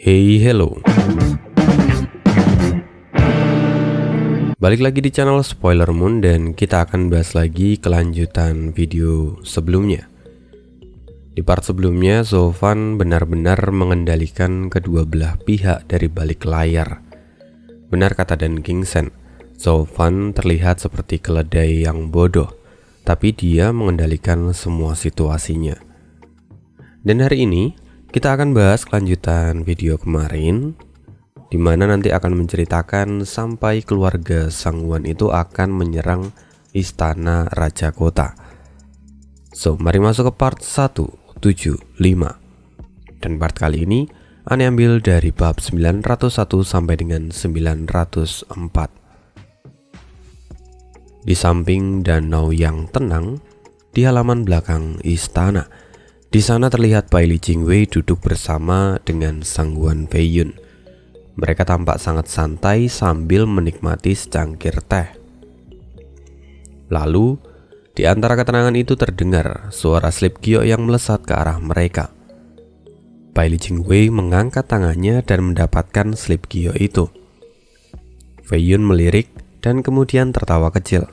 Hey, hello. Balik lagi di channel Spoiler Moon dan kita akan bahas lagi kelanjutan video sebelumnya. Di part sebelumnya, Sofan benar-benar mengendalikan kedua belah pihak dari balik layar. Benar kata Dan Kingsen, Sofan terlihat seperti keledai yang bodoh, tapi dia mengendalikan semua situasinya. Dan hari ini kita akan bahas kelanjutan video kemarin, di mana nanti akan menceritakan sampai keluarga Sangwon itu akan menyerang istana Raja Kota. So, mari masuk ke part 175. Dan part kali ini Ane ambil dari bab 901 sampai dengan 904. Di samping danau yang tenang, di halaman belakang istana, di sana terlihat Bai Li Jingwei duduk bersama dengan Sangwon Feiyun. Mereka tampak sangat santai sambil menikmati secangkir teh. Lalu, di antara ketenangan itu terdengar suara slip giok yang melesat ke arah mereka. Bai Li Jingwei mengangkat tangannya dan mendapatkan slip giok itu. Feiyun melirik dan kemudian tertawa kecil.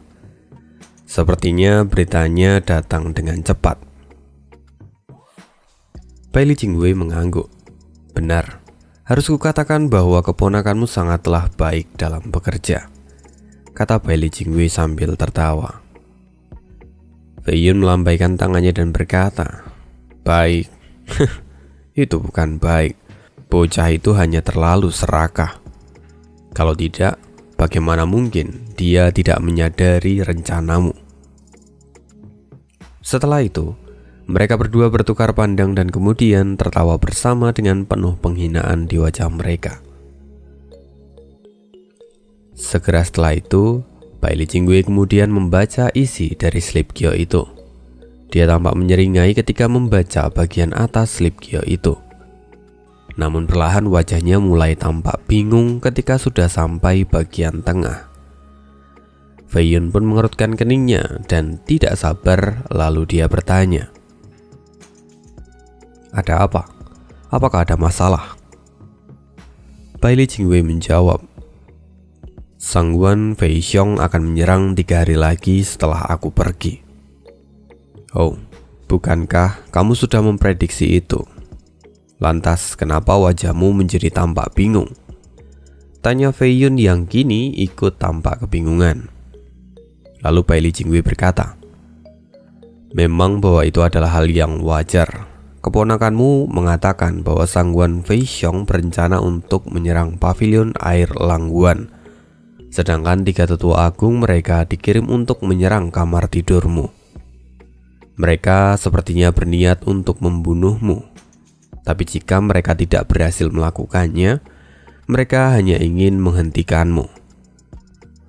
Sepertinya beritanya datang dengan cepat. Bai Li Jingwei mengangguk. Benar, harus kukatakan bahwa keponakanmu sangatlah baik dalam bekerja, kata Bai Li Jingwei sambil tertawa. Feiyun melambaikan tangannya dan berkata, baik, itu bukan baik. Bocah itu hanya terlalu serakah. Kalau tidak, bagaimana mungkin dia tidak menyadari rencanamu? Setelah itu, mereka berdua bertukar pandang dan kemudian tertawa bersama dengan penuh penghinaan di wajah mereka. Segera setelah itu, Bai Li Jingwei kemudian membaca isi dari slip giok itu. Dia tampak menyeringai ketika membaca bagian atas slip giok itu. Namun perlahan wajahnya mulai tampak bingung ketika sudah sampai bagian tengah. Feiyun pun mengerutkan keningnya dan tidak sabar, lalu dia bertanya, ada apa? Apakah ada masalah? Bai Li Jingwei menjawab, Sangwon Feixiong akan menyerang 3 hari lagi setelah aku pergi. Oh, bukankah kamu sudah memprediksi itu? Lantas kenapa wajahmu menjadi tampak bingung? Tanya Feiyun yang kini ikut tampak kebingungan. Lalu Bai Li Jingwei berkata, memang bahwa itu adalah hal yang wajar. Keponakanmu mengatakan bahwa Sangwon Feixiong berencana untuk menyerang pavilion air Langguan, sedangkan 3 tetua agung mereka dikirim untuk menyerang kamar tidurmu. Mereka sepertinya berniat untuk membunuhmu, tapi jika mereka tidak berhasil melakukannya, mereka hanya ingin menghentikanmu.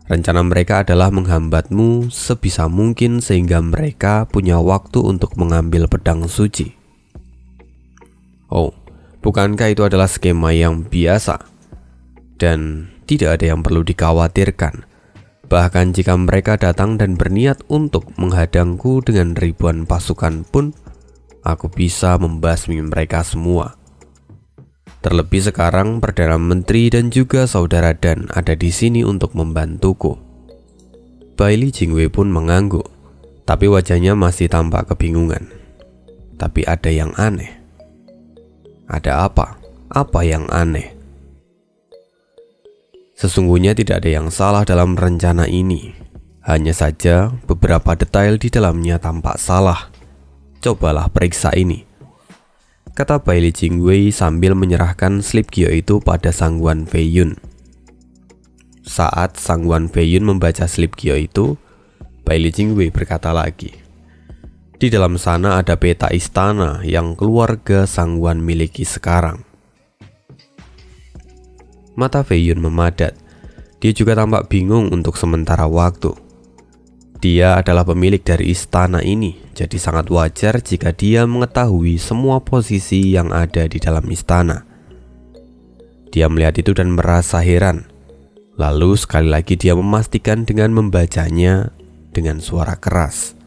Rencana mereka adalah menghambatmu sebisa mungkin sehingga mereka punya waktu untuk mengambil pedang suci. Oh, bukankah itu adalah skema yang biasa? Dan tidak ada yang perlu dikhawatirkan. Bahkan jika mereka datang dan berniat untuk menghadangku dengan ribuan pasukan pun, aku bisa membasmi mereka semua. Terlebih sekarang Perdana Menteri dan juga Saudara Dan ada di sini untuk membantuku. Bai Li Jingwei pun mengangguk, tapi wajahnya masih tampak kebingungan. Tapi ada yang aneh. Ada apa? Apa yang aneh? Sesungguhnya tidak ada yang salah dalam rencana ini. Hanya saja beberapa detail di dalamnya tampak salah. Cobalah periksa ini, kata Bai Li Jingwei sambil menyerahkan slip giok itu pada Sangwon Feiyun. Saat Sangwon Feiyun membaca slip giok itu, Bai Li Jingwei berkata lagi, di dalam sana ada peta istana yang keluarga Sangwon miliki sekarang. Mata Feiyun memadat. Dia juga tampak bingung untuk sementara waktu. Dia adalah pemilik dari istana ini, jadi sangat wajar jika dia mengetahui semua posisi yang ada di dalam istana. Dia melihat itu dan merasa heran. Lalu sekali lagi dia memastikan dengan membacanya dengan suara keras.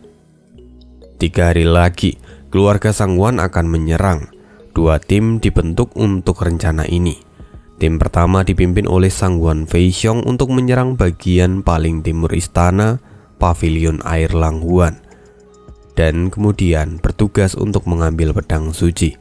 3 hari lagi, keluarga Sangwon akan menyerang. Dua tim dibentuk untuk rencana ini. Tim pertama dipimpin oleh Sangguan Feixiong untuk menyerang bagian paling timur istana, Pavilion Air Langguan, dan kemudian bertugas untuk mengambil pedang suci.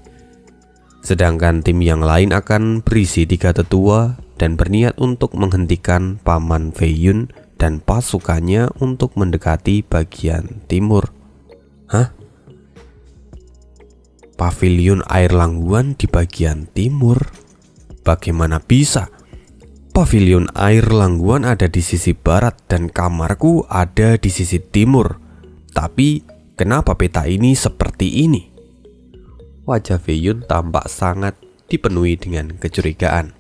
Sedangkan tim yang lain akan berisi 3 tetua dan berniat untuk menghentikan Paman Feiyun dan pasukannya untuk mendekati bagian timur. Hah? Pavilion Air Langguan di bagian timur? Bagaimana bisa? Pavilion Air Langguan ada di sisi barat dan kamarku ada di sisi timur. Tapi kenapa peta ini seperti ini? Wajah Feiyun tampak sangat dipenuhi dengan kecurigaan.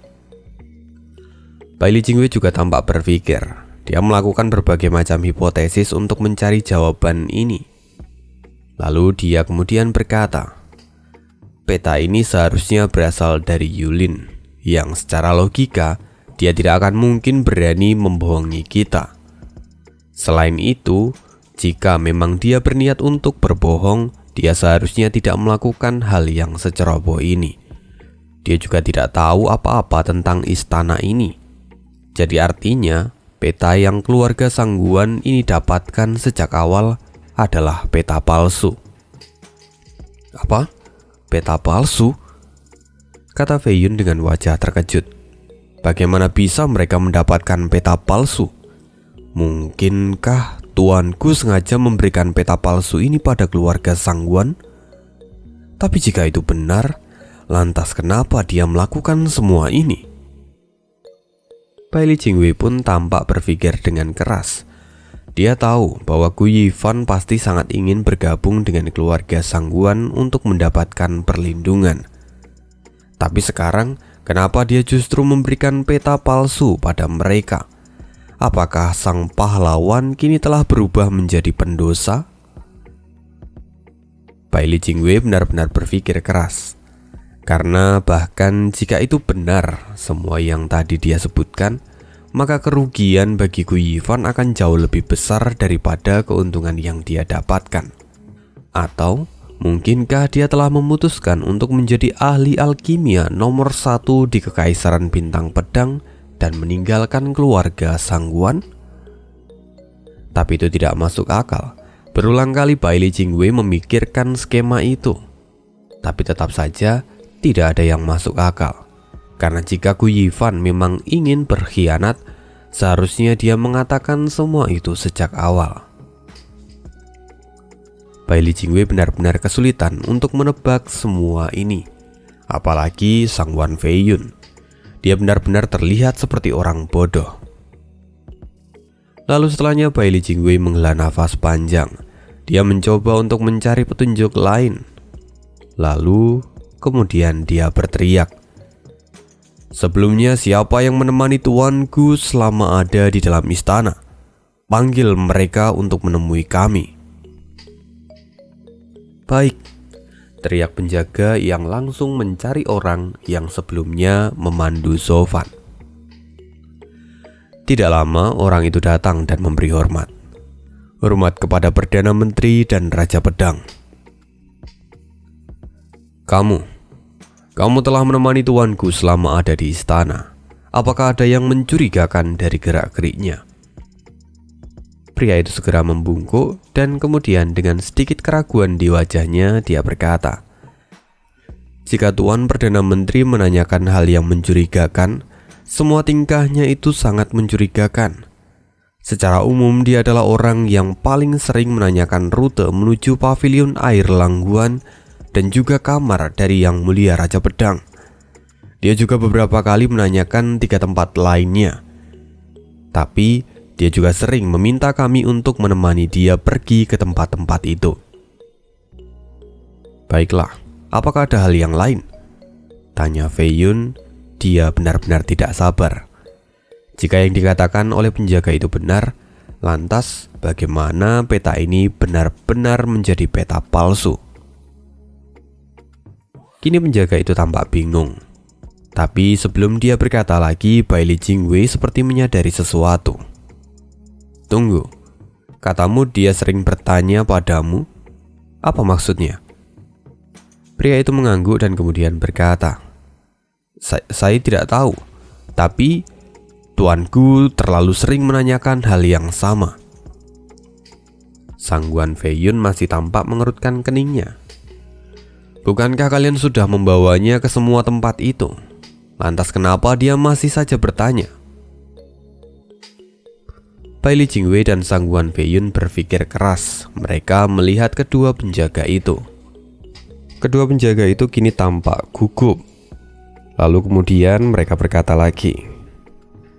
Bai Li Jingwei juga tampak berpikir. Dia melakukan berbagai macam hipotesis untuk mencari jawaban ini. Lalu dia kemudian berkata, peta ini seharusnya berasal dari Yulin, yang secara logika dia tidak akan mungkin berani membohongi kita. Selain itu, jika memang dia berniat untuk berbohong, dia seharusnya tidak melakukan hal yang seceroboh ini. Dia juga tidak tahu apa-apa tentang istana ini. Jadi artinya, peta yang keluarga Sangguan ini dapatkan sejak awal adalah peta palsu. Apa? Peta palsu? Kata Feiyun dengan wajah terkejut. Bagaimana bisa mereka mendapatkan peta palsu? Mungkinkah tuanku sengaja memberikan peta palsu ini pada keluarga Sangguan? Tapi jika itu benar, lantas kenapa dia melakukan semua ini? Bai Li Jingwei pun tampak berpikir dengan keras. Dia tahu bahwa Gu Yifan pasti sangat ingin bergabung dengan keluarga Sangguan untuk mendapatkan perlindungan. Tapi sekarang, kenapa dia justru memberikan peta palsu pada mereka? Apakah sang pahlawan kini telah berubah menjadi pendosa? Bai Li Jingwei benar-benar berpikir keras. Karena bahkan jika itu benar semua yang tadi dia sebutkan, maka kerugian bagi Gu Yifan akan jauh lebih besar daripada keuntungan yang dia dapatkan. Atau mungkinkah dia telah memutuskan untuk menjadi ahli alkimia nomor 1 di Kekaisaran Bintang Pedang dan meninggalkan keluarga Sangguan? Tapi itu tidak masuk akal. Berulang kali Bai Li Jingwei memikirkan skema itu. Tapi tetap saja tidak ada yang masuk akal. Karena jika Gu Yifan memang ingin berkhianat, seharusnya dia mengatakan semua itu sejak awal. Bai Li Jingwei benar-benar kesulitan untuk menebak semua ini. Apalagi Sangguan Feiyun. Dia benar-benar terlihat seperti orang bodoh. Lalu setelahnya Bai Li Jingwei menghela nafas panjang. Dia mencoba untuk mencari petunjuk lain. Lalu kemudian dia berteriak, sebelumnya siapa yang menemani tuanku selama ada di dalam istana? Panggil mereka untuk menemui kami. Baik, teriak penjaga yang langsung mencari orang yang sebelumnya memandu Zovan. Tidak lama orang itu datang dan memberi hormat. Hormat kepada Perdana Menteri dan Raja Pedang. Kamu telah menemani tuanku selama ada di istana. Apakah ada yang mencurigakan dari gerak-geriknya? Pria itu segera membungkuk dan kemudian dengan sedikit keraguan di wajahnya dia berkata, jika Tuan Perdana Menteri menanyakan hal yang mencurigakan, semua tingkahnya itu sangat mencurigakan. Secara umum dia adalah orang yang paling sering menanyakan rute menuju Pavilion Air Langguan dan juga kamar dari Yang Mulia Raja Pedang. Dia juga beberapa kali menanyakan 3 tempat lainnya. Tapi dia juga sering meminta kami untuk menemani dia pergi ke tempat-tempat itu. Baiklah, apakah ada hal yang lain? Tanya Feiyun. Dia benar-benar tidak sabar. Jika yang dikatakan oleh penjaga itu benar, lantas bagaimana peta ini benar-benar menjadi peta palsu? Kini penjaga itu tampak bingung. Tapi sebelum dia berkata lagi, Bai Li Jingwei seperti menyadari sesuatu. Tunggu, katamu dia sering bertanya padamu? Apa maksudnya? Pria itu mengangguk dan kemudian berkata, Saya tidak tahu, tapi tuanku terlalu sering menanyakan hal yang sama." Sangguan Fei Yun masih tampak mengerutkan keningnya. "Bukankah kalian sudah membawanya ke semua tempat itu? Lantas kenapa dia masih saja bertanya?" Bai Li Jingwei dan Sangguan Fei Yun berpikir keras. Mereka melihat kedua penjaga itu. Kedua penjaga itu kini tampak gugup. Lalu kemudian mereka berkata lagi,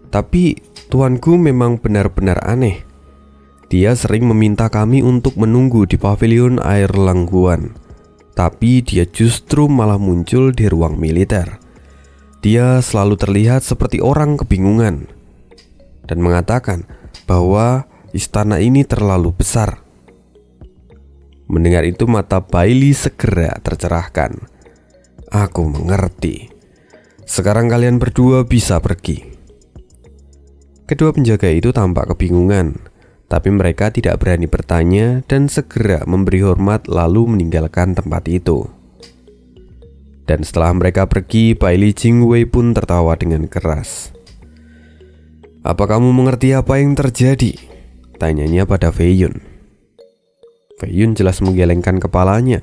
"Tapi tuanku memang benar-benar aneh. Dia sering meminta kami untuk menunggu di pavilion air Langguan, tapi dia justru malah muncul di ruang militer. Dia selalu terlihat seperti orang kebingungan dan mengatakan bahwa istana ini terlalu besar." Mendengar itu mata Bai Li segera tercerahkan. "Aku mengerti. Sekarang kalian berdua bisa pergi." Kedua penjaga itu tampak kebingungan, tapi mereka tidak berani bertanya dan segera memberi hormat lalu meninggalkan tempat itu. Dan setelah mereka pergi, Bai Li Jingwei pun tertawa dengan keras. "Apa kamu mengerti apa yang terjadi?" tanyanya pada Fei Yun. Fei Yun jelas menggelengkan kepalanya.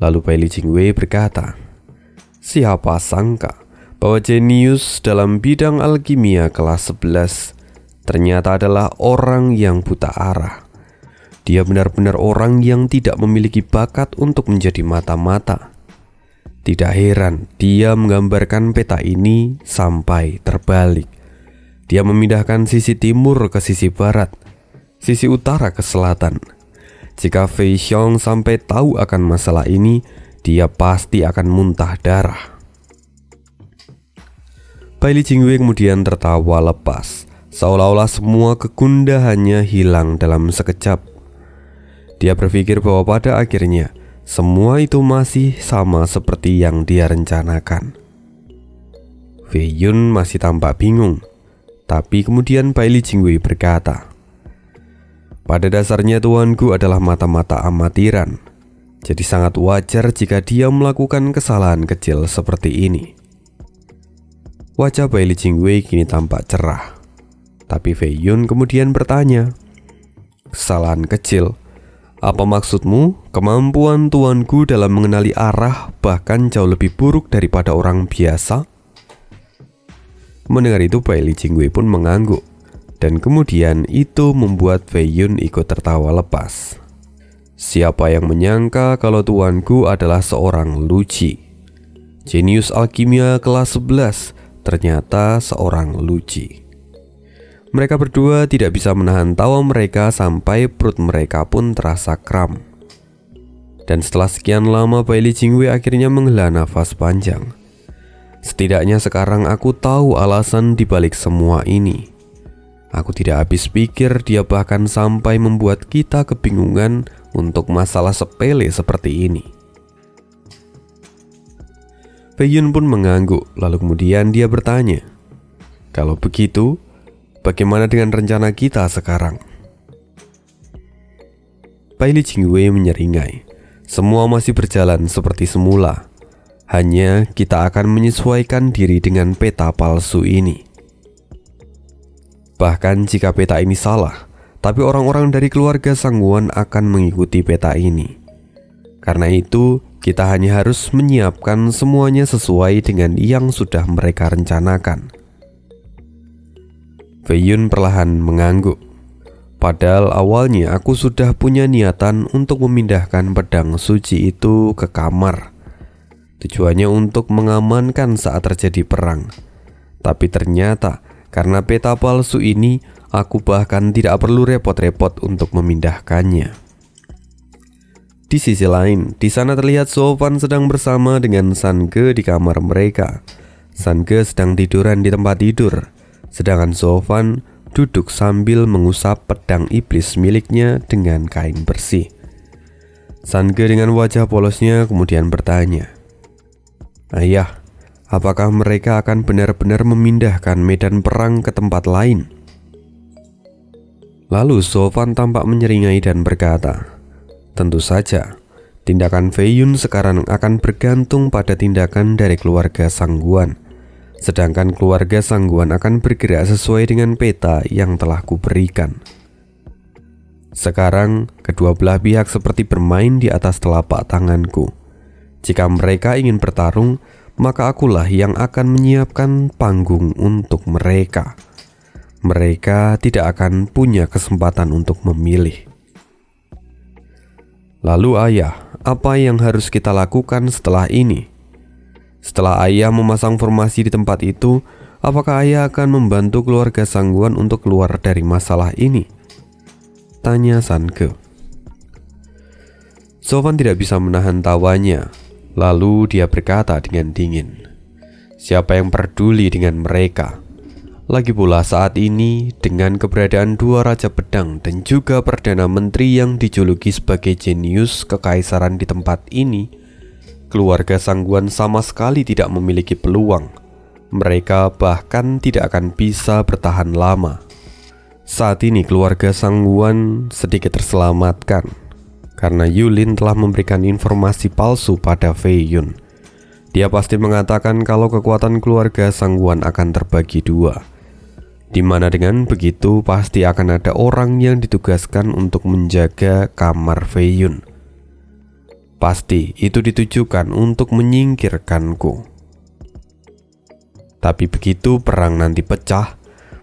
Lalu Bai Li Jingwei berkata, "Siapa sangka bahwa jenius dalam bidang alkimia kelas 11 ternyata adalah orang yang buta arah. Dia benar-benar orang yang tidak memiliki bakat untuk menjadi mata-mata. Tidak heran dia menggambarkan peta ini sampai terbalik. Dia memindahkan sisi timur ke sisi barat, sisi utara ke selatan. Jika Fei Xiong sampai tahu akan masalah ini, dia pasti akan muntah darah." Bai Li Jingwei kemudian tertawa lepas, seolah-olah semua kegundahannya hilang dalam sekejap. Dia berpikir bahwa pada akhirnya semua itu masih sama seperti yang dia rencanakan. Fei Yun masih tampak bingung, tapi kemudian Bai Li Jingwei berkata, "Pada dasarnya tuanku adalah mata-mata amatiran. Jadi sangat wajar jika dia melakukan kesalahan kecil seperti ini." Wajah Bai Li Jingwei kini tampak cerah. Tapi Fei Yun kemudian bertanya, "Kesalahan kecil? Apa maksudmu? Kemampuan tuanku dalam mengenali arah bahkan jauh lebih buruk daripada orang biasa?" Mendengar itu Bai Li Jingwei pun mengangguk. Dan kemudian itu membuat Fei Yun ikut tertawa lepas. "Siapa yang menyangka kalau tuanku adalah seorang Lu Ji, jenius alkimia kelas 11, ternyata seorang Lu Ji." Mereka berdua tidak bisa menahan tawa mereka sampai perut mereka pun terasa kram. Dan setelah sekian lama Bai Li Jingwei akhirnya menghela nafas panjang. "Setidaknya sekarang aku tahu alasan dibalik semua ini. Aku tidak habis pikir dia bahkan sampai membuat kita kebingungan untuk masalah sepele seperti ini." Fei Yun pun mengangguk, lalu kemudian dia bertanya, "Kalau begitu, bagaimana dengan rencana kita sekarang?" Bai Li Jingwei menyeringai, "Semua masih berjalan seperti semula. Hanya kita akan menyesuaikan diri dengan peta palsu ini. Bahkan jika peta ini salah, tapi orang-orang dari keluarga Sangguan akan mengikuti peta ini. Karena itu, kita hanya harus menyiapkan semuanya sesuai dengan yang sudah mereka rencanakan." Fei Yun perlahan mengangguk. "Padahal awalnya aku sudah punya niatan untuk memindahkan pedang suci itu ke kamar. Tujuannya untuk mengamankan saat terjadi perang. Tapi ternyata karena peta palsu ini, aku bahkan tidak perlu repot-repot untuk memindahkannya." Di sisi lain, di sana terlihat Sofan sedang bersama dengan San Ge di kamar mereka. San Ge sedang tiduran di tempat tidur, sedangkan Sofan duduk sambil mengusap pedang iblis miliknya dengan kain bersih. San Ge dengan wajah polosnya kemudian bertanya, "Ayah, apakah mereka akan benar-benar memindahkan medan perang ke tempat lain?" Lalu Sofan tampak menyeringai dan berkata, "Tentu saja, Tindakan Feiyun sekarang akan bergantung pada tindakan dari keluarga Sangguan. Sedangkan keluarga Sangguan akan bergerak sesuai dengan peta yang telah kuberikan. Sekarang, kedua belah pihak seperti bermain di atas telapak tanganku. Jika mereka ingin bertarung, maka akulah yang akan menyiapkan panggung untuk mereka. Mereka tidak akan punya kesempatan untuk memilih. Lalu ayah, apa yang harus kita lakukan setelah ini? Setelah ayah memasang formasi di tempat itu, apakah ayah akan membantu keluarga Sangguan untuk keluar dari masalah ini? Tanya Sanke. Sofan tidak bisa menahan tawanya. Lalu dia berkata dengan dingin, siapa yang peduli dengan mereka? Lagi pula saat ini, dengan keberadaan dua Raja Pedang dan juga Perdana Menteri yang dijuluki sebagai jenius kekaisaran di tempat ini, keluarga Sangguan sama sekali tidak memiliki peluang. Mereka bahkan tidak akan bisa bertahan lama. Saat ini keluarga Sangguan sedikit terselamatkan karena Yulin telah memberikan informasi palsu pada Feiyun. Dia pasti mengatakan kalau kekuatan keluarga Sangguan akan terbagi dua, di mana dengan begitu pasti akan ada orang yang ditugaskan untuk menjaga kamar Feiyun. Pasti itu ditujukan untuk menyingkirkanku. Tapi begitu perang nanti pecah,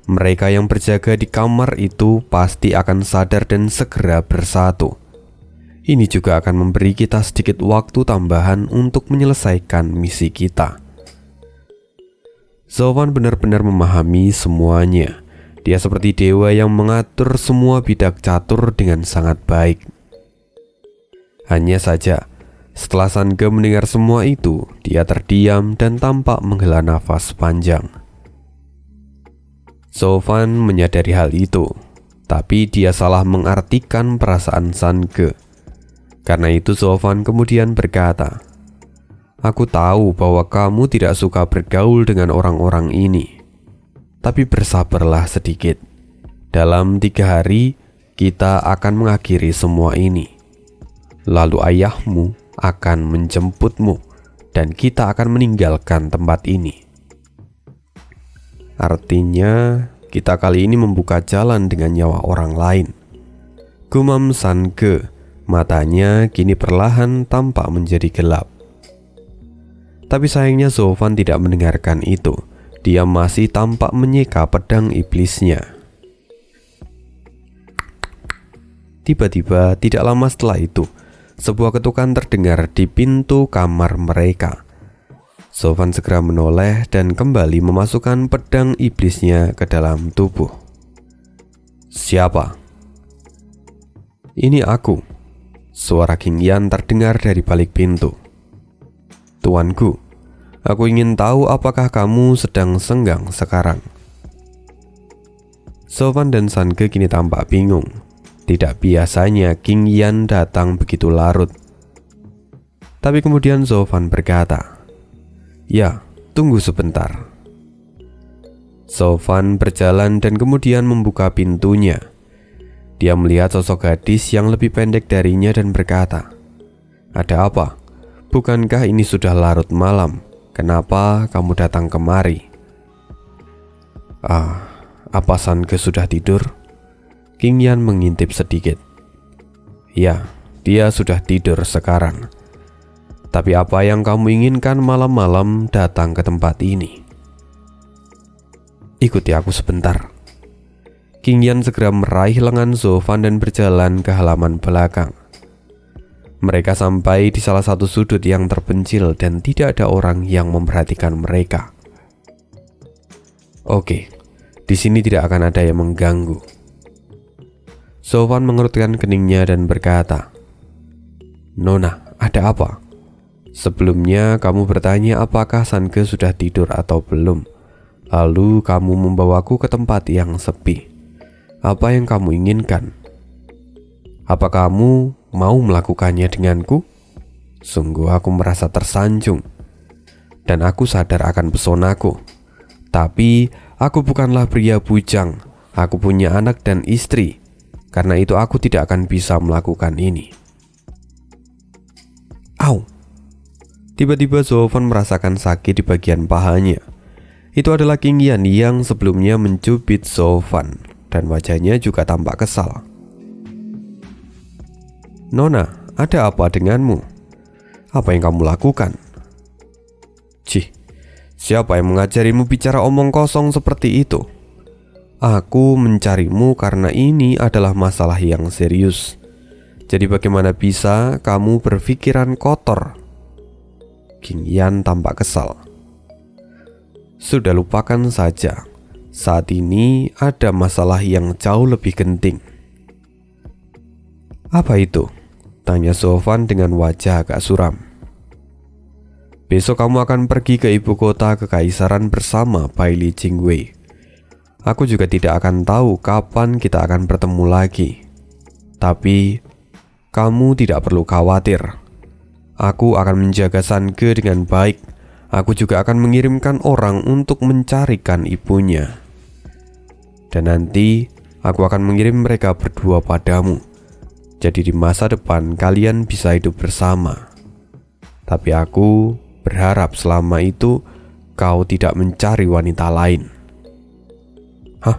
mereka yang berjaga di kamar itu pasti akan sadar dan segera bersatu. Ini juga akan memberi kita sedikit waktu tambahan untuk menyelesaikan misi kita. Sofan benar-benar memahami semuanya. Dia seperti dewa yang mengatur semua bidak catur dengan sangat baik. Hanya saja, setelah Sange mendengar semua itu, dia terdiam dan tampak menghela nafas panjang. Sofan menyadari hal itu, tapi dia salah mengartikan perasaan Sange. Karena itu Sofan kemudian berkata, aku tahu bahwa kamu tidak suka bergaul dengan orang-orang ini. Tapi bersabarlah sedikit. Dalam 3 hari, kita akan mengakhiri semua ini. Lalu ayahmu akan menjemputmu, dan kita akan meninggalkan tempat ini. Artinya, kita kali ini membuka jalan dengan nyawa orang lain. Gumam Sange, matanya kini perlahan tampak menjadi gelap. Tapi sayangnya Sofan tidak mendengarkan itu. Dia masih tampak menyeka pedang iblisnya. Tiba-tiba tidak lama setelah itu, sebuah ketukan terdengar di pintu kamar mereka. Sofan segera menoleh dan kembali memasukkan pedang iblisnya ke dalam tubuh. Siapa? Ini aku. Suara King Yan terdengar dari balik pintu. Tuanku, aku ingin tahu apakah kamu sedang senggang sekarang. Sofan dan Sange kini tampak bingung. Tidak biasanya King Yan datang begitu larut. Tapi kemudian Sofan berkata, ya, tunggu sebentar. Sofan berjalan dan kemudian membuka pintunya. Dia melihat sosok gadis yang lebih pendek darinya dan berkata, ada apa? Bukankah ini sudah larut malam? Kenapa kamu datang kemari? Apa Sange sudah tidur? King Yan mengintip sedikit. Ya, dia sudah tidur sekarang. Tapi apa yang kamu inginkan malam-malam datang ke tempat ini? Ikuti aku sebentar. King Yan segera meraih lengan Sofan dan berjalan ke halaman belakang. Mereka sampai di salah satu sudut yang terpencil dan tidak ada orang yang memperhatikan mereka. Oke, di sini tidak akan ada yang mengganggu. Sofan mengerutkan keningnya dan berkata, Nona, ada apa? Sebelumnya kamu bertanya apakah Sange sudah tidur atau belum. Lalu kamu membawaku ke tempat yang sepi. Apa yang kamu inginkan? Apa kamu mau melakukannya denganku? Sungguh aku merasa tersanjung. Dan aku sadar akan pesonaku. Tapi aku bukanlah pria bujang. Aku punya anak dan istri. Karena itu aku tidak akan bisa melakukan ini. Tiba-tiba Zovan merasakan sakit di bagian pahanya. Itu adalah King Yan yang sebelumnya mencubit Zovan, dan wajahnya juga tampak kesal. "Nona, ada apa denganmu? Apa yang kamu lakukan?" "Cih, siapa yang mengajarimu bicara omong kosong seperti itu? Aku mencarimu karena ini adalah masalah yang serius. Jadi bagaimana bisa kamu berpikiran kotor?" King Yan tampak kesal. "Sudah, lupakan saja. Saat ini ada masalah yang jauh lebih penting." "Apa itu?" tanya Zovan dengan wajah agak suram. "Besok kamu akan pergi ke ibu kota kekaisaran bersama Bailey Jingwei. Aku juga tidak akan tahu kapan kita akan bertemu lagi. Tapi kamu tidak perlu khawatir. Aku akan menjaga Sange dengan baik. Aku juga akan mengirimkan orang untuk mencarikan ibunya. Dan nanti aku akan mengirim mereka berdua padamu. Jadi di masa depan kalian bisa hidup bersama. Tapi aku berharap selama itu kau tidak mencari wanita lain." "Hah?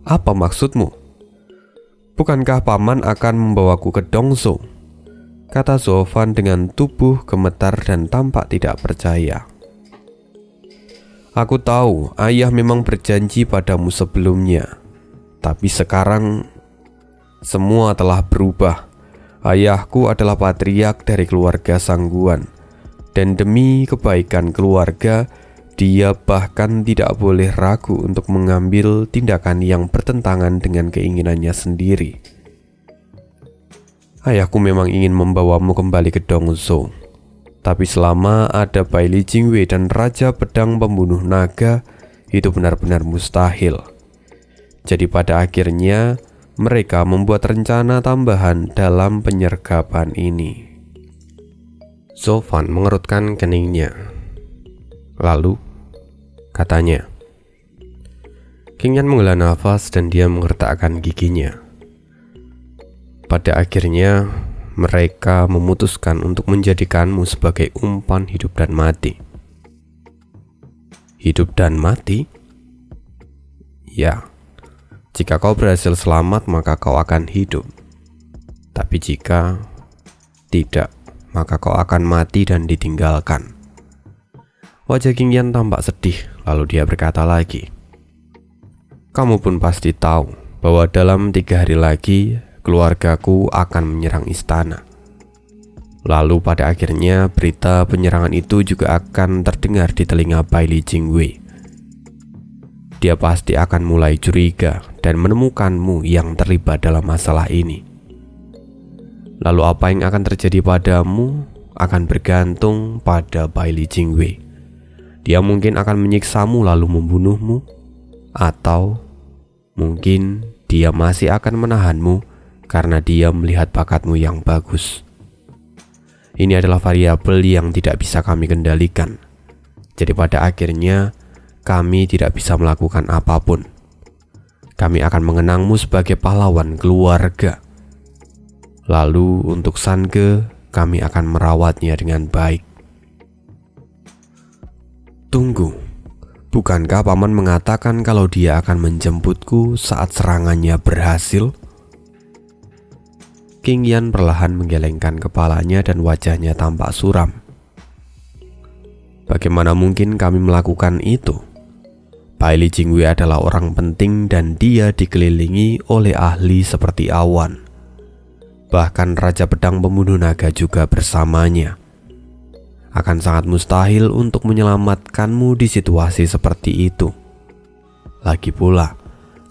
Apa maksudmu? Bukankah paman akan membawaku ke Dongso?" kata Zovan dengan tubuh gemetar dan tampak tidak percaya. "Aku tahu ayah memang berjanji padamu sebelumnya. Tapi sekarang semua telah berubah. Ayahku adalah patriark dari keluarga Sangguan. Dan demi kebaikan keluarga, dia bahkan tidak boleh ragu untuk mengambil tindakan yang bertentangan dengan keinginannya sendiri. Ayahku memang ingin membawamu kembali ke Dongso. Tapi selama ada Bailey Jingwei dan Raja Pedang Pembunuh Naga, itu benar-benar mustahil. Jadi pada akhirnya mereka membuat rencana tambahan dalam penyergapan ini." Zovan mengerutkan keningnya. Lalu katanya, King Yan menghela nafas dan dia mengertakkan giginya. "Pada akhirnya mereka memutuskan untuk menjadikanmu sebagai umpan hidup dan mati." "Hidup dan mati?" "Ya, jika kau berhasil selamat maka kau akan hidup. Tapi jika tidak, maka kau akan mati dan ditinggalkan." Wajah King Yan tampak sedih, lalu dia berkata lagi, "Kamu pun pasti tahu bahwa dalam 3 hari lagi keluargaku akan menyerang istana. Lalu pada akhirnya berita penyerangan itu juga akan terdengar di telinga Bailey Jingwei. Dia pasti akan mulai curiga dan menemukanmu yang terlibat dalam masalah ini. Lalu apa yang akan terjadi padamu akan bergantung pada Bailey Jingwei. Dia mungkin akan menyiksamu lalu membunuhmu, atau mungkin dia masih akan menahanmu karena dia melihat bakatmu yang bagus. Ini adalah variabel yang tidak bisa kami kendalikan. Jadi pada akhirnya kami tidak bisa melakukan apapun. Kami akan mengenangmu sebagai pahlawan keluarga. Lalu untuk Sange, kami akan merawatnya dengan baik." "Tunggu, bukankah paman mengatakan kalau dia akan menjemputku saat serangannya berhasil?" King Yan perlahan menggelengkan kepalanya dan wajahnya tampak suram. "Bagaimana mungkin kami melakukan itu? Bailey Jingwei adalah orang penting dan dia dikelilingi oleh ahli seperti awan. Bahkan Raja Pedang Pembunuh Naga juga bersamanya. Akan sangat mustahil untuk menyelamatkanmu di situasi seperti itu. Lagi pula,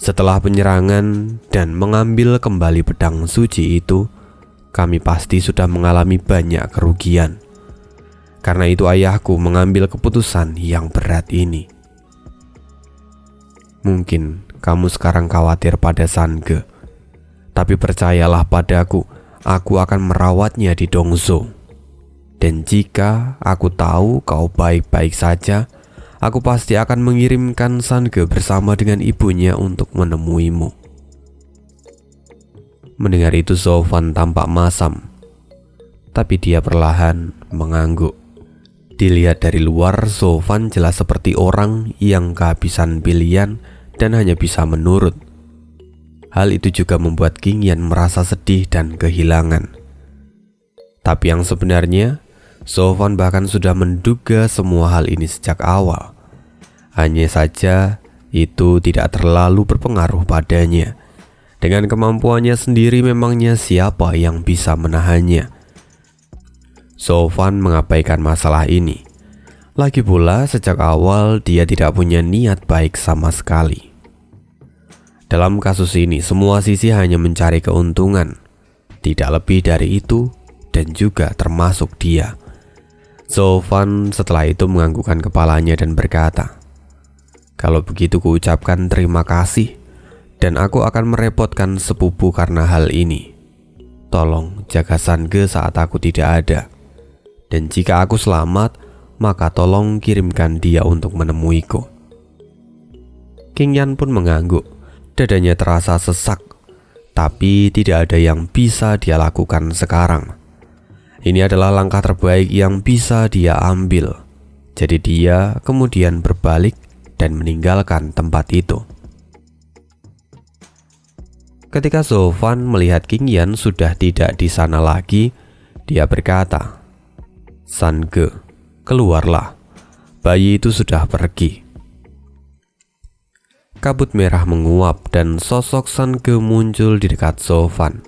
setelah penyerangan dan mengambil kembali pedang suci itu, kami pasti sudah mengalami banyak kerugian. Karena itu ayahku mengambil keputusan yang berat ini. Mungkin kamu sekarang khawatir pada Sange, tapi percayalah padaku, aku akan merawatnya di Dongso. Dan jika aku tahu kau baik-baik saja, aku pasti akan mengirimkan Sange bersama dengan ibunya untuk menemuimu." Mendengar itu Zovan tampak masam, tapi dia perlahan mengangguk. Dilihat dari luar, Sofan jelas seperti orang yang kehabisan pilihan dan hanya bisa menurut. Hal itu juga membuat King Yan merasa sedih dan kehilangan. Tapi yang sebenarnya, Sofan bahkan sudah menduga semua hal ini sejak awal. Hanya saja itu tidak terlalu berpengaruh padanya. Dengan kemampuannya sendiri, memangnya siapa yang bisa menahannya? Sofan mengabaikan masalah ini. Lagi pula sejak awal dia tidak punya niat baik sama sekali. Dalam kasus ini semua sisi hanya mencari keuntungan. Tidak lebih dari itu, dan juga termasuk dia. Sofan setelah itu menganggukkan kepalanya dan berkata, "Kalau begitu kuucapkan terima kasih, dan aku akan merepotkan sepupu karena hal ini. Tolong jaga Sange saat aku tidak ada. Dan jika aku selamat, maka tolong kirimkan dia untuk menemuiku." King Yan pun mengangguk. Dadanya terasa sesak, tapi tidak ada yang bisa dia lakukan sekarang. Ini adalah langkah terbaik yang bisa dia ambil. Jadi dia kemudian berbalik dan meninggalkan tempat itu. Ketika Sofan melihat King Yan sudah tidak di sana lagi, dia berkata, "Sange, keluarlah. Bayi itu sudah pergi." Kabut merah menguap dan sosok Sange muncul di dekat Sofan.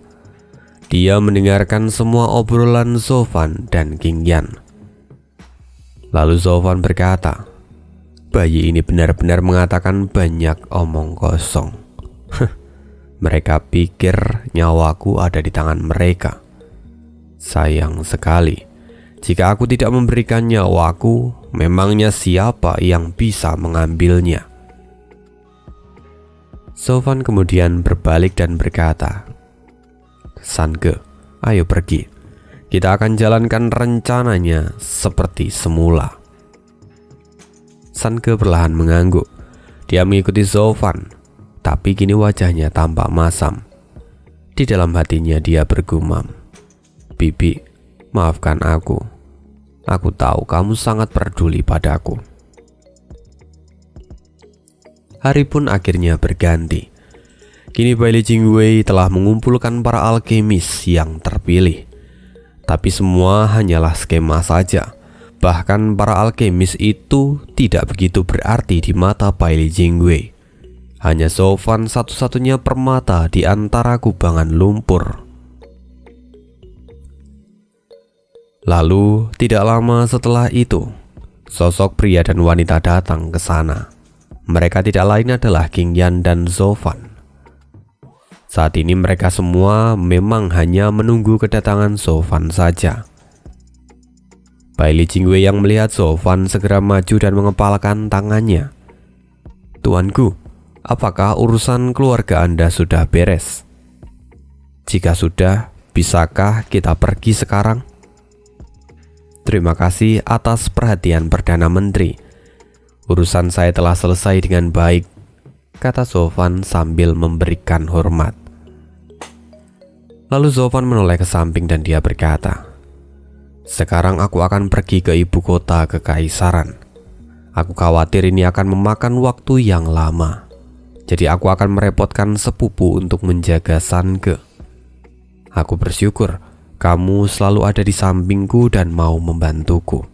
Dia mendengarkan semua obrolan Sofan dan King Yan. Lalu Sofan berkata, "Bayi ini benar-benar mengatakan banyak omong kosong. Mereka pikir nyawaku ada di tangan mereka. Sayang sekali. Jika aku tidak memberikan nyawaku, memangnya siapa yang bisa mengambilnya?" Sofan kemudian berbalik dan berkata, "Sange, ayo pergi. Kita akan jalankan rencananya seperti semula." Sange perlahan mengangguk. Dia mengikuti Sofan, tapi kini wajahnya tampak masam. Di dalam hatinya dia bergumam, "Bibi, maafkan aku. Aku tahu kamu sangat peduli padaku." Hari pun akhirnya berganti. Kini Bai Jingwei telah mengumpulkan para alkemis yang terpilih. Tapi semua hanyalah skema saja. Bahkan para alkemis itu tidak begitu berarti di mata Bai Jingwei. Hanya Sofan satu-satunya permata di antara kubangan lumpur. Lalu tidak lama setelah itu, sosok pria dan wanita datang ke sana. Mereka tidak lain adalah King Yan dan Sofan. Saat ini mereka semua memang hanya menunggu kedatangan Sofan saja. Bai Jingwei yang melihat Sofan segera maju dan mengepalkan tangannya. "Tuanku, apakah urusan keluarga Anda sudah beres? Jika sudah, bisakah kita pergi sekarang?" "Terima kasih atas perhatian Perdana Menteri. Urusan saya telah selesai dengan baik," kata Sofan sambil memberikan hormat. Lalu Sofan menoleh ke samping dan dia berkata, "Sekarang aku akan pergi ke ibu kota kekaisaran. Aku khawatir ini akan memakan waktu yang lama. Jadi aku akan merepotkan sepupu untuk menjaga Sange. Aku bersyukur kamu selalu ada di sampingku dan mau membantuku."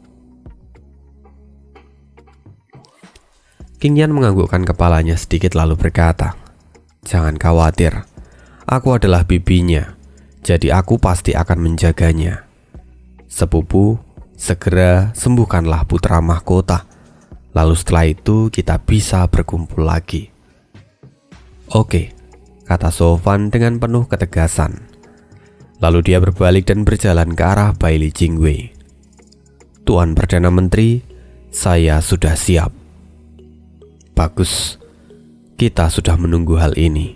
King Yan menganggukkan kepalanya sedikit lalu berkata, "Jangan khawatir, aku adalah bibinya, jadi aku pasti akan menjaganya. Sepupu, segera sembuhkanlah putra mahkota. Lalu setelah itu kita bisa berkumpul lagi." "Oke," kata Sofan dengan penuh ketegasan. Lalu dia berbalik dan berjalan ke arah Bai Jingwei. "Tuan Perdana Menteri, saya sudah siap." "Bagus, kita sudah menunggu hal ini."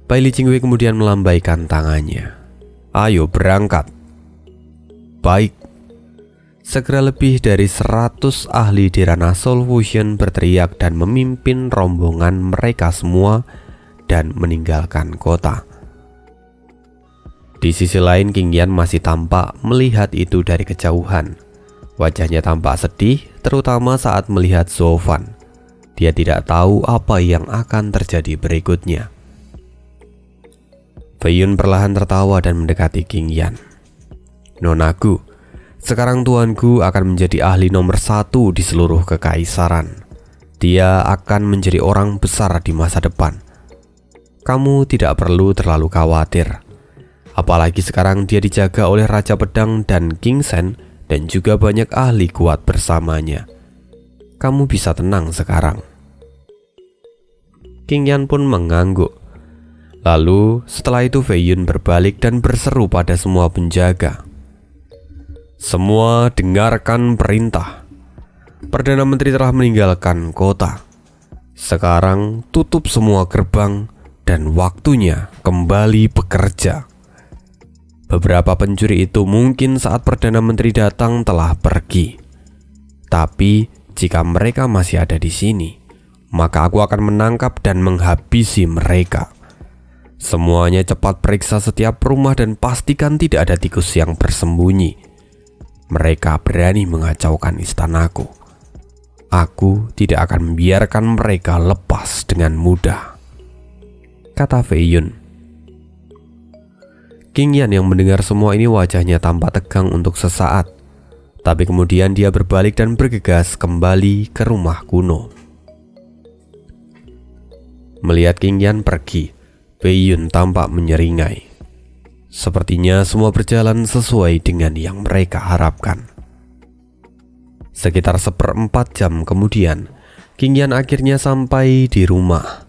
Bai Jingwei kemudian melambaikan tangannya. "Ayo berangkat." "Baik." Segera lebih dari 100 ahli di ranah Soul Fusion berteriak dan memimpin rombongan mereka semua dan meninggalkan kota. Di sisi lain, King Yan masih tampak melihat itu dari kejauhan. Wajahnya tampak sedih, terutama saat melihat Zovan. Dia tidak tahu apa yang akan terjadi berikutnya. Fei Yun perlahan tertawa dan mendekati Qing Yan. "Nonaku, sekarang tuanku akan menjadi ahli nomor 1 di seluruh kekaisaran. Dia akan menjadi orang besar di masa depan. Kamu tidak perlu terlalu khawatir. Apalagi sekarang dia dijaga oleh Raja Pedang dan King Sen dan juga banyak ahli kuat bersamanya. Kamu bisa tenang sekarang." Qing Yan pun mengangguk. Lalu setelah itu Fei Yun berbalik dan berseru pada semua penjaga. "Semua dengarkan perintah. Perdana Menteri telah meninggalkan kota. Sekarang tutup semua gerbang dan waktunya kembali bekerja." Beberapa pencuri itu mungkin saat Perdana Menteri datang telah pergi. Tapi jika mereka masih ada di sini, maka aku akan menangkap dan menghabisi mereka. Semuanya cepat periksa setiap rumah dan pastikan tidak ada tikus yang bersembunyi. Mereka berani mengacaukan istanaku. Aku tidak akan membiarkan mereka lepas dengan mudah, kata Fei Yun. Qing Yan yang mendengar semua ini wajahnya tampak tegang untuk sesaat. Tapi kemudian dia berbalik dan bergegas kembali ke rumah kuno. Melihat Qing Yan pergi, Fei Yun tampak menyeringai. Sepertinya semua berjalan sesuai dengan yang mereka harapkan. Sekitar 1/4 jam kemudian, Qing Yan akhirnya sampai di rumah.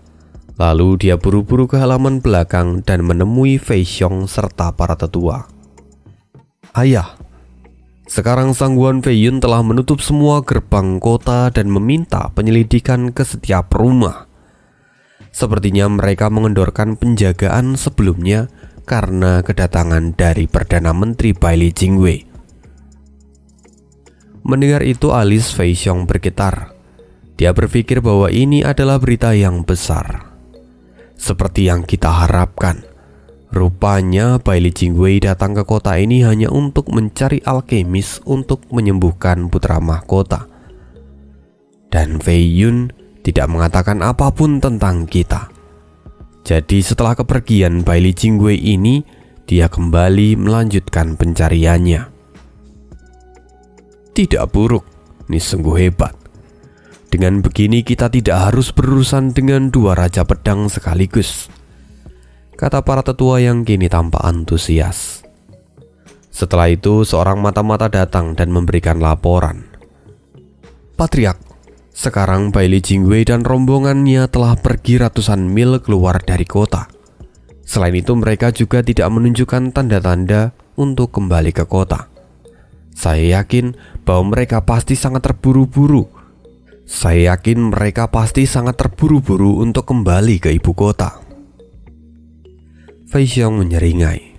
Lalu dia buru-buru ke halaman belakang dan menemui Fei Xiong serta para tetua. "Ayah, sekarang Sangguan Fei Yun telah menutup semua gerbang kota dan meminta penyelidikan ke setiap rumah. Sepertinya mereka mengendorkan penjagaan sebelumnya karena kedatangan dari Perdana Menteri Bailey Jingwei." Mendengar itu alis Fei Xiong bergetar. Dia berpikir bahwa ini adalah berita yang besar. Seperti yang kita harapkan, rupanya Bailey Jingwei datang ke kota ini hanya untuk mencari alkemis untuk menyembuhkan putra mahkota. Dan Fei Yun tidak mengatakan apapun tentang kita. Jadi setelah kepergian Bailey Jingwei ini, dia kembali melanjutkan pencariannya. Tidak buruk, ini sungguh hebat. Dengan begini kita tidak harus berurusan dengan 2 raja pedang sekaligus, kata para tetua yang kini tampak antusias. Setelah itu seorang mata-mata datang dan memberikan laporan. "Patriark, sekarang Bailey Jingwei dan rombongannya telah pergi ratusan mil keluar dari kota. Selain itu mereka juga tidak menunjukkan tanda-tanda untuk kembali ke kota. Saya yakin bahwa mereka pasti sangat terburu-buru. Untuk kembali ke ibu kota." Fei Xiong menyeringai.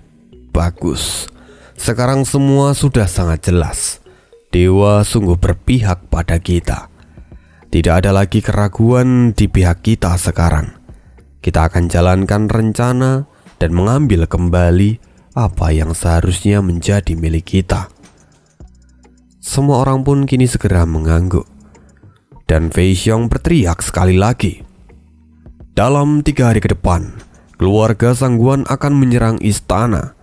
"Bagus, sekarang semua sudah sangat jelas. Dewa sungguh berpihak pada kita. Tidak ada lagi keraguan di pihak kita sekarang. Kita akan jalankan rencana dan mengambil kembali apa yang seharusnya menjadi milik kita." Semua orang pun kini segera mengangguk. Dan Fei Xiong berteriak sekali lagi. "Dalam 3 hari ke depan, keluarga Sangguan akan menyerang istana.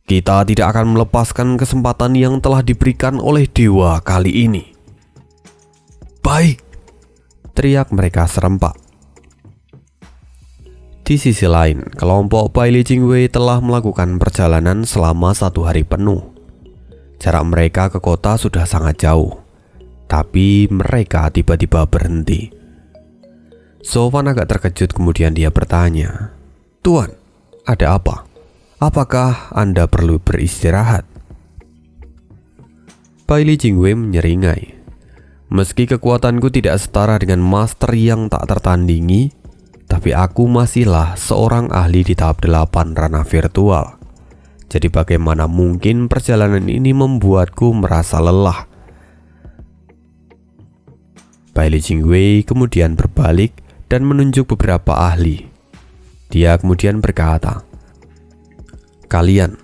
Kita tidak akan melepaskan kesempatan yang telah diberikan oleh dewa kali ini." "Baik!" teriak mereka serempak. Di sisi lain, kelompok Bailey Jingwei telah melakukan perjalanan selama 1 hari penuh. Jarak mereka ke kota sudah sangat jauh, tapi mereka tiba-tiba berhenti. Zovan agak terkejut, kemudian dia bertanya, "Tuan, ada apa? Apakah Anda perlu beristirahat?" Bailey Jingwei menyeringai. "Meski kekuatanku tidak setara dengan master yang tak tertandingi, tapi aku masihlah seorang ahli di tahap 8 ranah virtual. Jadi bagaimana mungkin perjalanan ini membuatku merasa lelah?" Bailey Jingwei kemudian berbalik dan menunjuk beberapa ahli. Dia kemudian berkata, "Kalian,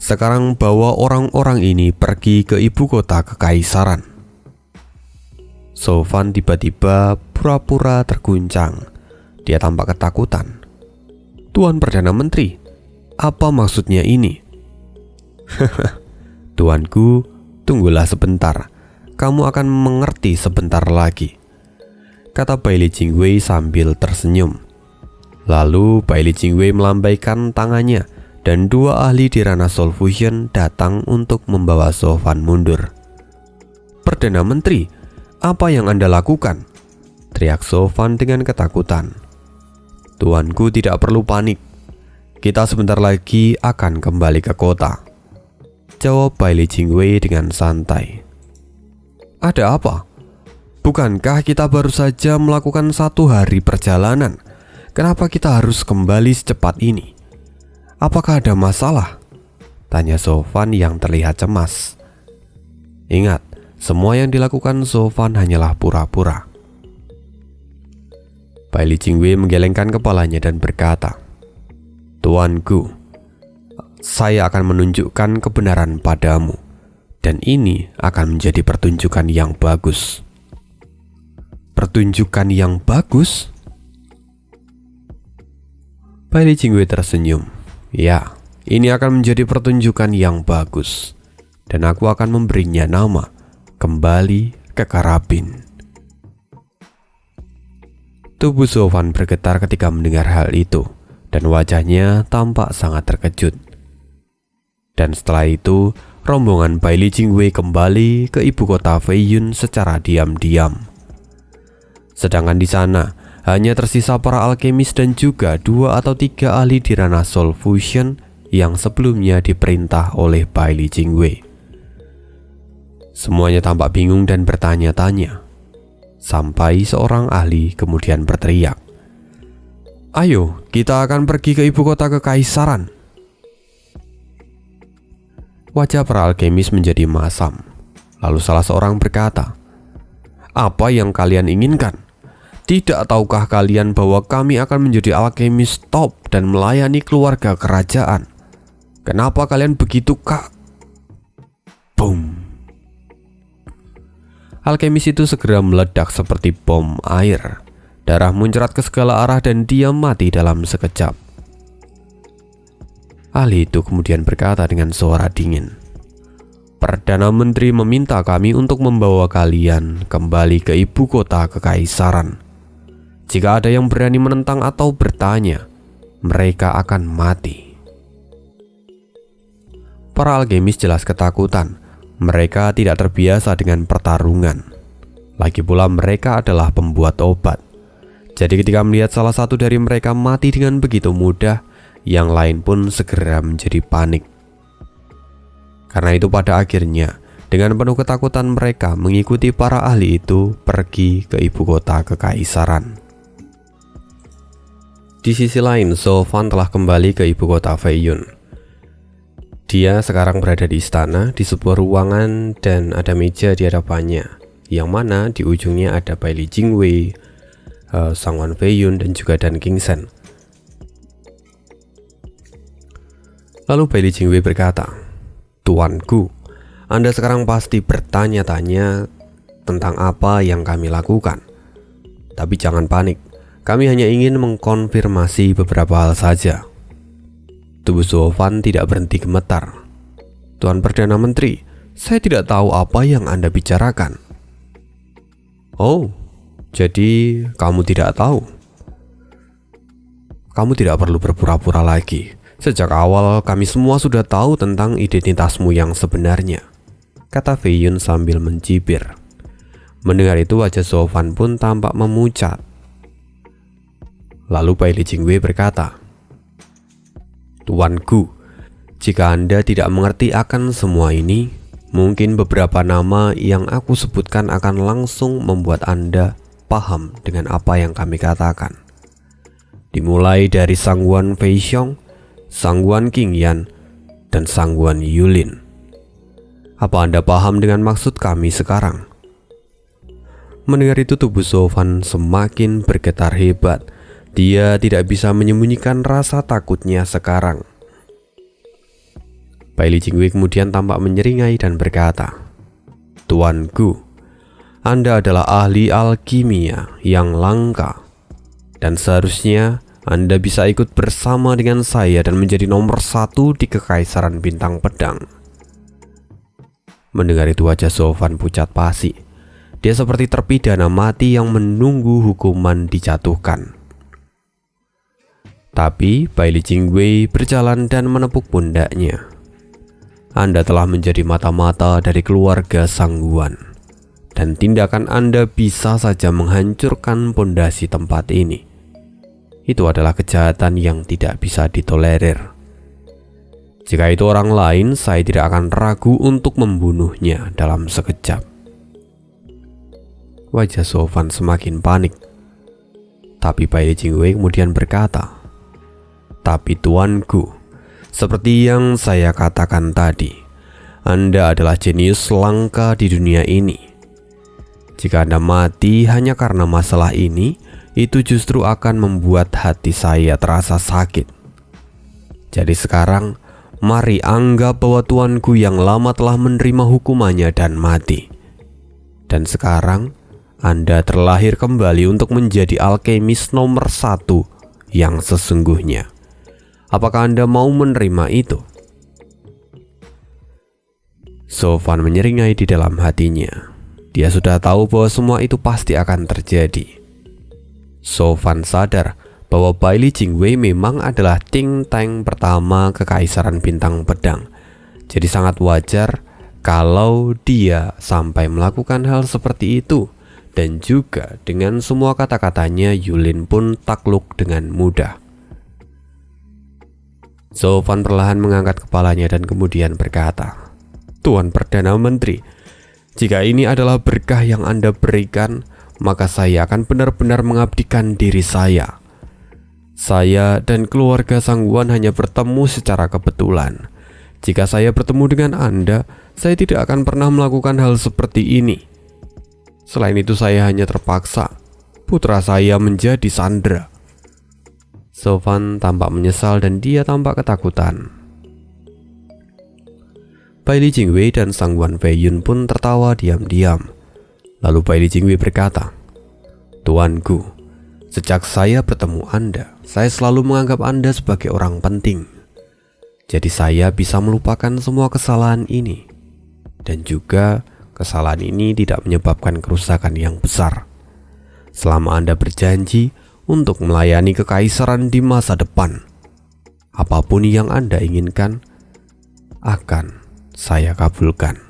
Sekarang bawa orang-orang ini pergi ke ibu kota kekaisaran. Sofan tiba-tiba pura-pura terguncang. Dia tampak ketakutan. Tuan Perdana Menteri, apa maksudnya ini? Tuanku, tunggulah sebentar. Kamu akan mengerti sebentar lagi, kata Bailey Jingwei sambil tersenyum. Lalu Bailey Jingwei melambaikan tangannya dan dua ahli di ranah Soul Fusion datang untuk membawa Sofan mundur. Perdana Menteri, apa yang Anda lakukan? Teriak Sofan dengan ketakutan. Tuanku tidak perlu panik. Kita sebentar lagi akan kembali ke kota, jawab Bailey Jingwei dengan santai. Ada apa? Bukankah kita baru saja melakukan 1 hari perjalanan? Kenapa kita harus kembali secepat ini? Apakah ada masalah? Tanya Sofan yang terlihat cemas. Ingat, semua yang dilakukan Sofan hanyalah pura-pura. Bailey Jingwei menggelengkan kepalanya dan berkata, Tuanku, saya akan menunjukkan kebenaran padamu. Dan ini akan menjadi pertunjukan yang bagus. Pertunjukan yang bagus? Bailey Jingwei tersenyum. Ya, ini akan menjadi pertunjukan yang bagus. Dan aku akan memberinya nama Kembali ke Karabin. Tubuh Sofan bergetar ketika mendengar hal itu, dan wajahnya tampak sangat terkejut. Dan setelah itu, rombongan Bailey Jingwei kembali ke ibu kota Feiyun secara diam-diam. Sedangkan di sana hanya tersisa para alkemis dan juga 2 atau 3 ahli di ranah Soul Fusion yang sebelumnya diperintah oleh Bailey Jingwei. Semuanya tampak bingung dan bertanya-tanya, sampai seorang ahli kemudian berteriak, "Ayo, kita akan pergi ke ibu kota kekaisaran." Wajah para alkemis menjadi masam. Lalu salah seorang berkata, "Apa yang kalian inginkan? Tidak tahukah kalian bahwa kami akan menjadi alkemis top dan melayani keluarga kerajaan? Kenapa kalian begitu Boom. Alkemis itu segera meledak seperti bom air. Darah muncrat ke segala arah dan dia mati dalam sekejap. Ahli itu kemudian berkata dengan suara dingin, "Perdana Menteri meminta kami untuk membawa kalian kembali ke ibu kota kekaisaran. Jika ada yang berani menentang atau bertanya, mereka akan mati." Para alkemis jelas ketakutan. Mereka tidak terbiasa dengan pertarungan. Lagi pula mereka adalah pembuat obat. Jadi ketika melihat salah satu dari mereka mati dengan begitu mudah, yang lain pun segera menjadi panik. Karena itu pada akhirnya, dengan penuh ketakutan mereka mengikuti para ahli itu pergi ke ibu kota kekaisaran. Di sisi lain, Sofan telah kembali ke ibu kota Feiyun. Dia sekarang berada di istana, di sebuah ruangan dan ada meja di hadapannya, yang mana di ujungnya ada Bailey Jingwei, Sangwan Feiyun dan juga Dan Qingchen. Lalu Bailey Jingwei berkata, "Tuanku, Anda sekarang pasti bertanya-tanya tentang apa yang kami lakukan. Tapi jangan panik, kami hanya ingin mengkonfirmasi beberapa hal saja." Tubuh Sofan tidak berhenti gemetar. "Tuan Perdana Menteri, saya tidak tahu apa yang Anda bicarakan." "Oh, jadi kamu tidak tahu? Kamu tidak perlu berpura-pura lagi. Sejak awal kami semua sudah tahu tentang identitasmu yang sebenarnya," kata Feiyun sambil mencibir. Mendengar itu wajah Sofan pun tampak memucat. Lalu Bailey Jingwei berkata, "Tuanku, jika Anda tidak mengerti akan semua ini, mungkin beberapa nama yang aku sebutkan akan langsung membuat Anda paham dengan apa yang kami katakan. Dimulai dari Sangwan Feixiong, Sangwan Qingyan, dan Sangwan Yulin. Apa Anda paham dengan maksud kami sekarang?" Mendengar itu tubuh Sofan semakin bergetar hebat. Dia tidak bisa menyembunyikan rasa takutnya sekarang. Bai Li Jingwei kemudian tampak menyeringai dan berkata, "Tuanku, Anda adalah ahli alkimia yang langka, dan seharusnya Anda bisa ikut bersama dengan saya dan menjadi nomor 1 di Kekaisaran Bintang Pedang." Mendengar itu wajah Zhou Fan pucat pasi. Dia seperti terpidana mati yang menunggu hukuman dijatuhkan. Tapi Bai Li Jingwei berjalan dan menepuk pundaknya. "Anda telah menjadi mata-mata dari keluarga Sangguan, dan tindakan Anda bisa saja menghancurkan pondasi tempat ini. Itu adalah kejahatan yang tidak bisa ditolerir. Jika itu orang lain, saya tidak akan ragu untuk membunuhnya dalam sekejap." Wajah Zhou Fan semakin panik. Tapi Bai Li Jingwei kemudian berkata, "Tapi tuanku, seperti yang saya katakan tadi, Anda adalah jenius langka di dunia ini. Jika Anda mati hanya karena masalah ini, itu justru akan membuat hati saya terasa sakit. Jadi sekarang, mari anggap bahwa tuanku yang lama telah menerima hukumannya dan mati. Dan sekarang, Anda terlahir kembali untuk menjadi alkemis nomor 1 yang sesungguhnya. Apakah Anda mau menerima itu?" Zhou Fan menyeringai di dalam hatinya. Dia sudah tahu bahwa semua itu pasti akan terjadi. Zhou Fan sadar bahwa Bai Li Jingwei memang adalah think tank pertama Kekaisaran Bintang Pedang. Jadi sangat wajar kalau dia sampai melakukan hal seperti itu. Dan juga dengan semua kata-katanya, Yulin pun takluk dengan mudah. Zhou Fan perlahan mengangkat kepalanya dan kemudian berkata, "Tuan Perdana Menteri, jika ini adalah berkah yang Anda berikan, maka saya akan benar-benar mengabdikan diri saya. Saya dan keluarga Sangguan hanya bertemu secara kebetulan. Jika saya bertemu dengan Anda, saya tidak akan pernah melakukan hal seperti ini. Selain itu saya hanya terpaksa. Putra saya menjadi sandera." Zhou Fan tampak menyesal dan dia tampak ketakutan. Bai Li Jingwei dan Sangguan Fei Yun pun tertawa diam-diam. Lalu Bai Li Jingwei berkata, "Tuanku, sejak saya bertemu Anda, saya selalu menganggap Anda sebagai orang penting. Jadi saya bisa melupakan semua kesalahan ini. Dan juga kesalahan ini tidak menyebabkan kerusakan yang besar. Selama Anda berjanji untuk melayani kekaisaran di masa depan, apapun yang Anda inginkan akan saya kabulkan."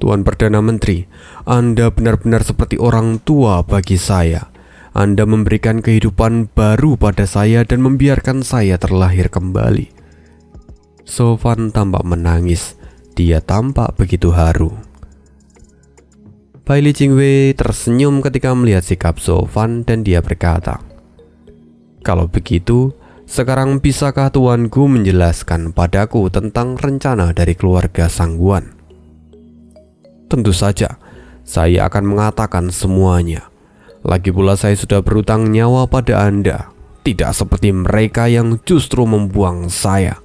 "Tuan Perdana Menteri, Anda benar-benar seperti orang tua bagi saya. Anda memberikan kehidupan baru pada saya dan membiarkan saya terlahir kembali." Zhou Fan tampak menangis. Dia tampak begitu haru. Bai Li Jingwei tersenyum ketika melihat sikap Zhou Fan dan dia berkata, "Kalau begitu, sekarang bisakah tuanku menjelaskan padaku tentang rencana dari keluarga Sangguan?" "Tentu saja, saya akan mengatakan semuanya. Lagi pula saya sudah berutang nyawa pada Anda, tidak seperti mereka yang justru membuang saya."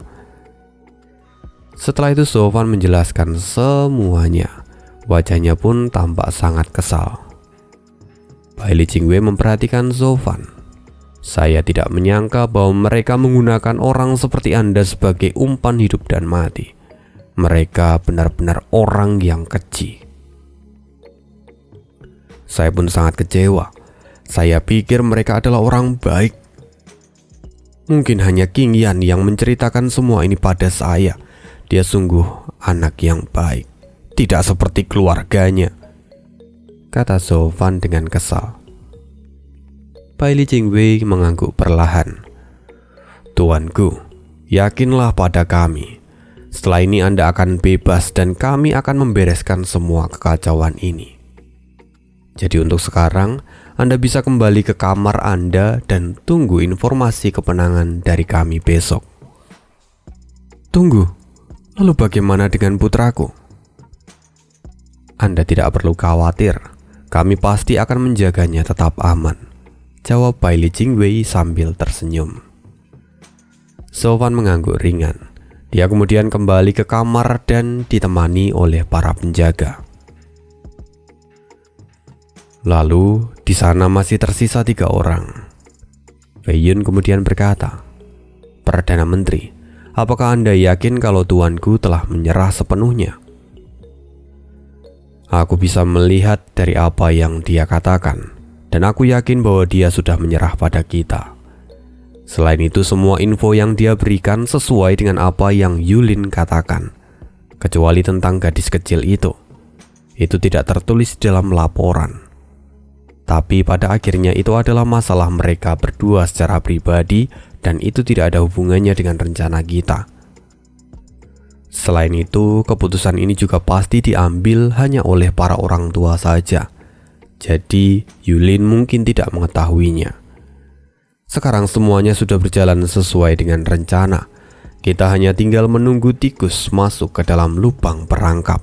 Setelah itu Zhou Fan menjelaskan semuanya. Wajahnya pun tampak sangat kesal. Bai Li Jingwei memperhatikan Zhou Fan. "Saya tidak menyangka bahwa mereka menggunakan orang seperti Anda sebagai umpan hidup dan mati. Mereka benar-benar orang yang keji." "Saya pun sangat kecewa. Saya pikir mereka adalah orang baik. Mungkin hanya King Yan yang menceritakan semua ini pada saya. Dia sungguh anak yang baik, tidak seperti keluarganya," kata Zhou Fan dengan kesal. Bai Li Jingwei mengangguk perlahan. "Tuanku, yakinlah pada kami. Setelah ini Anda akan bebas dan kami akan membereskan semua kekacauan ini. Jadi untuk sekarang, Anda bisa kembali ke kamar Anda dan tunggu informasi kemenangan dari kami besok." "Tunggu, lalu bagaimana dengan putraku?" "Anda tidak perlu khawatir. Kami pasti akan menjaganya tetap aman," jawab Bai Li Jingwei sambil tersenyum. Zhou Fan mengangguk ringan. Dia kemudian kembali ke kamar dan ditemani oleh para penjaga. Lalu di sana masih tersisa 3 orang. Wei Yun kemudian berkata, "Perdana Menteri, apakah Anda yakin kalau tuanku telah menyerah sepenuhnya?" Aku bisa melihat dari apa yang dia katakan, dan aku yakin bahwa dia sudah menyerah pada kita. Selain itu, semua info yang dia berikan sesuai dengan apa yang Yulin katakan, kecuali tentang gadis kecil itu. Itu tidak tertulis dalam laporan. Tapi pada akhirnya itu adalah masalah mereka berdua secara pribadi, dan itu tidak ada hubungannya dengan rencana kita. Selain itu, keputusan ini juga pasti diambil hanya oleh para orang tua saja. Jadi, Yulin mungkin tidak mengetahuinya. Sekarang semuanya sudah berjalan sesuai dengan rencana. Kita hanya tinggal menunggu tikus masuk ke dalam lubang perangkap.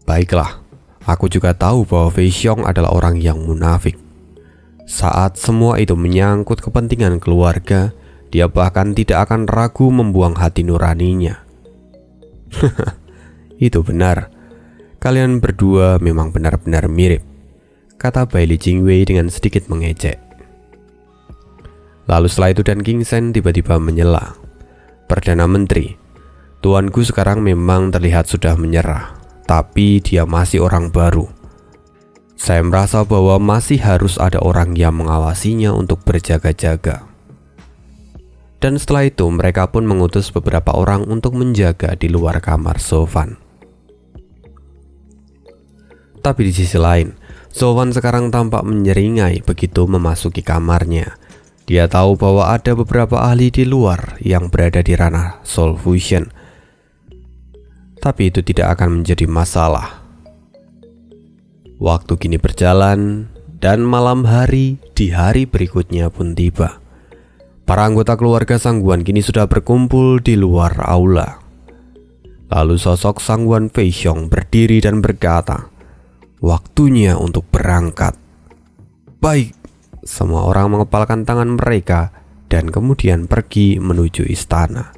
Baiklah, aku juga tahu bahwa Fei Xiong adalah orang yang munafik. Saat semua itu menyangkut kepentingan keluarga, dia bahkan tidak akan ragu membuang hati nuraninya. Itu benar. Kalian berdua memang benar-benar mirip, kata Bai Li Jingwei dengan sedikit mengejek. Lalu setelah itu Dan King Shen tiba-tiba menyela, "Perdana Menteri, tuanku sekarang memang terlihat sudah menyerah, tapi dia masih orang baru. Saya merasa bahwa masih harus ada orang yang mengawasinya untuk berjaga-jaga." Dan setelah itu mereka pun mengutus beberapa orang untuk menjaga di luar kamar Sovan. Tapi di sisi lain, Sovan sekarang tampak menyeringai begitu memasuki kamarnya. Dia tahu bahwa ada beberapa ahli di luar yang berada di ranah Soul Fusion. Tapi itu tidak akan menjadi masalah. Waktu kini berjalan, dan malam hari di hari berikutnya pun tiba. Para anggota keluarga Sangguan kini sudah berkumpul di luar aula. Lalu sosok Sangguan Fei Xiong berdiri dan berkata, "Waktunya untuk berangkat." Baik, semua orang mengepalkan tangan mereka dan kemudian pergi menuju istana.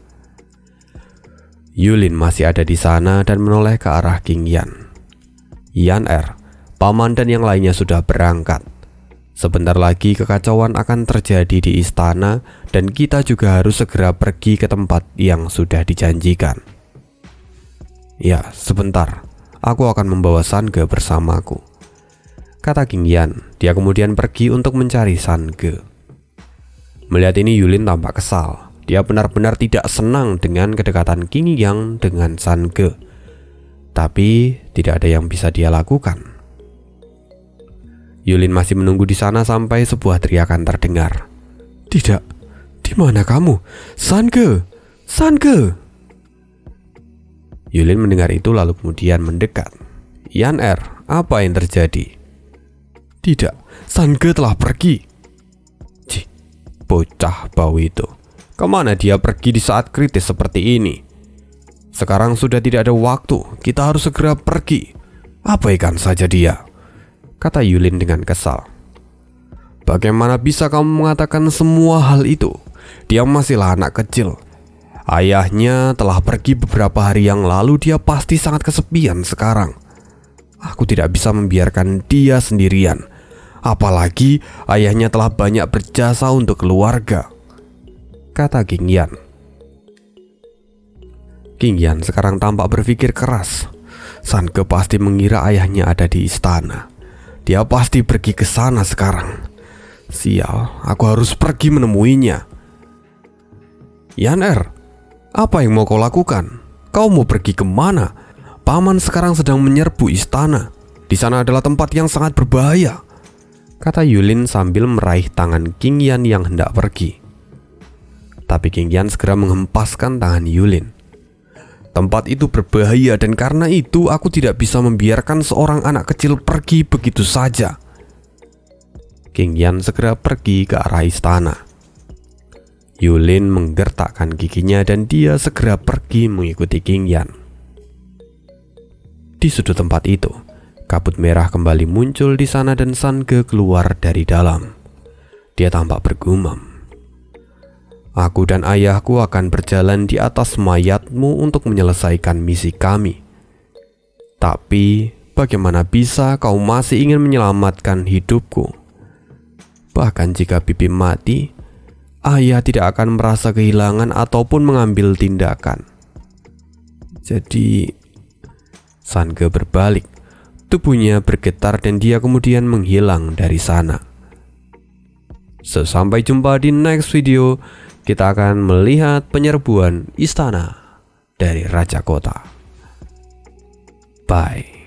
Yulin masih ada di sana dan menoleh ke arah King Yan. Yan Er, paman dan yang lainnya sudah berangkat. Sebentar lagi kekacauan akan terjadi di istana dan kita juga harus segera pergi ke tempat yang sudah dijanjikan. Ya, sebentar. Aku akan membawa Sange bersamaku, kata King Yan. Dia kemudian pergi untuk mencari Sange. Melihat ini Yulin tampak kesal. Dia benar-benar tidak senang dengan kedekatan King Yan dengan Sange. Tapi tidak ada yang bisa dia lakukan. Yulin masih menunggu di sana sampai sebuah teriakan terdengar. "Tidak, di mana kamu? Sange! Sange!" Yulin mendengar itu lalu kemudian mendekat. "Yan Er, apa yang terjadi?" "Tidak, Sange telah pergi." Cih, bocah bau itu. Kemana dia pergi di saat kritis seperti ini? Sekarang sudah tidak ada waktu, kita harus segera pergi. Abaikan saja dia, kata Yulin dengan kesal. "Bagaimana bisa kamu mengatakan semua hal itu? Dia masihlah anak kecil. Ayahnya telah pergi beberapa hari yang lalu, dia pasti sangat kesepian sekarang. Aku tidak bisa membiarkan dia sendirian. Apalagi ayahnya telah banyak berjasa untuk keluarga," kata King Yan. King Yan sekarang tampak berpikir keras. Sange pasti mengira ayahnya ada di istana. Dia pasti pergi ke sana sekarang. Sial, aku harus pergi menemuinya. "Yan Er, apa yang mau kau lakukan? Kau mau pergi kemana? Paman sekarang sedang menyerbu istana. Di sana adalah tempat yang sangat berbahaya," kata Yulin sambil meraih tangan King Yan yang hendak pergi. Tapi King Yan segera menghempaskan tangan Yulin. "Tempat itu berbahaya dan karena itu aku tidak bisa membiarkan seorang anak kecil pergi begitu saja." King Yan segera pergi ke arah istana. Yulin menggertakkan giginya dan dia segera pergi mengikuti King Yan. Di sudut tempat itu, kabut merah kembali muncul di sana dan Sange keluar dari dalam. Dia tampak bergumam, Aku dan ayahku akan berjalan di atas mayatmu untuk menyelesaikan misi kami. Tapi bagaimana bisa kau masih ingin menyelamatkan hidupku? Bahkan jika Bibi mati, ayah tidak akan merasa kehilangan ataupun mengambil tindakan. Jadi, Sange berbalik. Tubuhnya bergetar dan dia kemudian menghilang dari sana. Sampai jumpa di next video. Kita akan melihat penyerbuan istana dari Raja Kota. Bye.